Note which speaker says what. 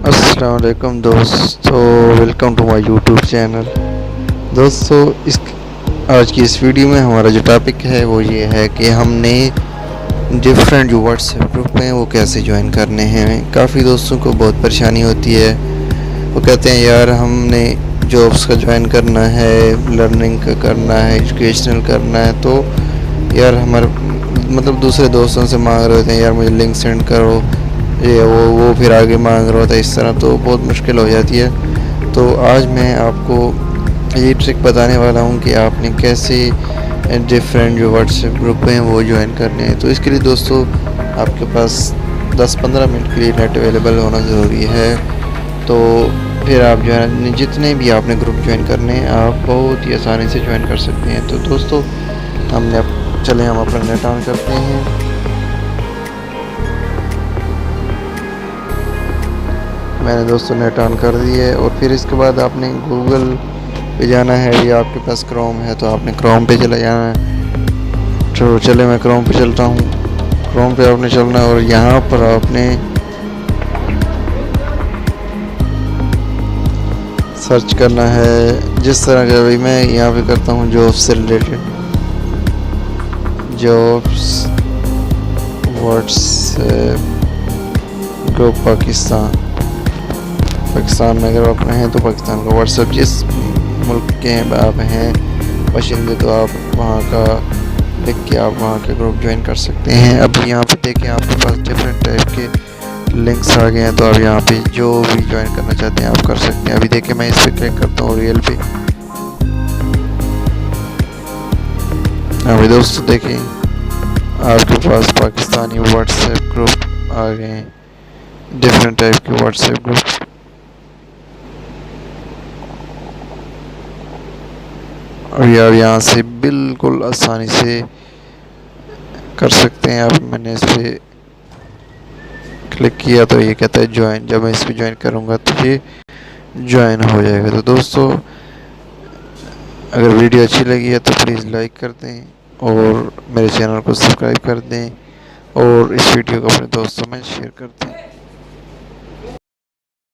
Speaker 1: अस्सलाम वालेकुम दोस्तों, welcome to my YouTube channel. दोस्तों, इस आज की इस वीडियो में हमारा जो टॉपिक है वो ये है कि हमने डिफरेंट जो व्हाट्सएप ग्रुप हैं वो कैसे ज्वाइन करने हैं। काफ़ी दोस्तों को बहुत परेशानी होती है। वो कहते हैं यार हमने जॉब्स का ज्वाइन करना है, लर्निंग का करना है, एजुकेशनल करना है, तो यार हमारे मतलब दूसरे दोस्तों से मांग रहे होते हैं यार मुझे लिंक सेंड करो, ये वो फिर आगे मांग रहा होता है। इस तरह तो बहुत मुश्किल हो जाती है। तो आज मैं आपको ये ट्रिक बताने वाला हूँ कि आपने कैसे डिफरेंट जो व्हाट्सएप ग्रुप हैं वो ज्वाइन करने हैं। तो इसके लिए दोस्तों आपके पास 10-15 मिनट के लिए नेट अवेलेबल होना ज़रूरी है। तो फिर आप जो है जितने भी आपने ग्रुप ज्वाइन करने हैं आप बहुत ही आसानी से ज्वाइन कर सकते हैं। तो दोस्तों हमने चले हम अपना नेट ऑन करते हैं। मैंने दोस्तों नेट ऑन कर दिया है और फिर इसके बाद आपने गूगल पे जाना है या आपके पास क्रोम है तो आपने क्रोम पे चला जाना है। तो चले मैं क्रोम पे चलता हूँ। क्रोम पे आपने चलना है और यहाँ पर आपने सर्च करना है जिस तरह का अभी मैं यहाँ पे करता हूँ जॉब से related, jobs WhatsApp group Pakistan में अगर आप हैं तो पाकिस्तान का व्हाट्सएप, जिस मुल्क के आप हैं बाशिंदे तो आप वहाँ का लिख के आप वहाँ के ग्रुप ज्वाइन कर सकते हैं। अब यहाँ पे देखें आपके पास डिफरेंट टाइप के लिंक्स आ गए हैं, तो आप यहाँ पे जो भी ज्वाइन करना चाहते हैं आप कर सकते हैं। अभी देखें मैं इस पर क्लिक करता हूँ रियल पे। अभी दोस्तों देखें आपके पास पाकिस्तानी व्हाट्सएप ग्रुप आ गए हैं, डिफरेंट टाइप के व्हाट्सएप ग्रुप। और यार यहाँ से बिल्कुल आसानी से कर सकते हैं। अब मैंने इस पर क्लिक किया तो ये कहता है ज्वाइन। जब मैं इस पर ज्वाइन करूँगा तो ये ज्वाइन हो जाएगा। तो दोस्तों अगर वीडियो अच्छी लगी है तो प्लीज़ लाइक कर दें और मेरे चैनल को सब्सक्राइब कर दें और इस वीडियो को अपने दोस्तों में शेयर कर दें।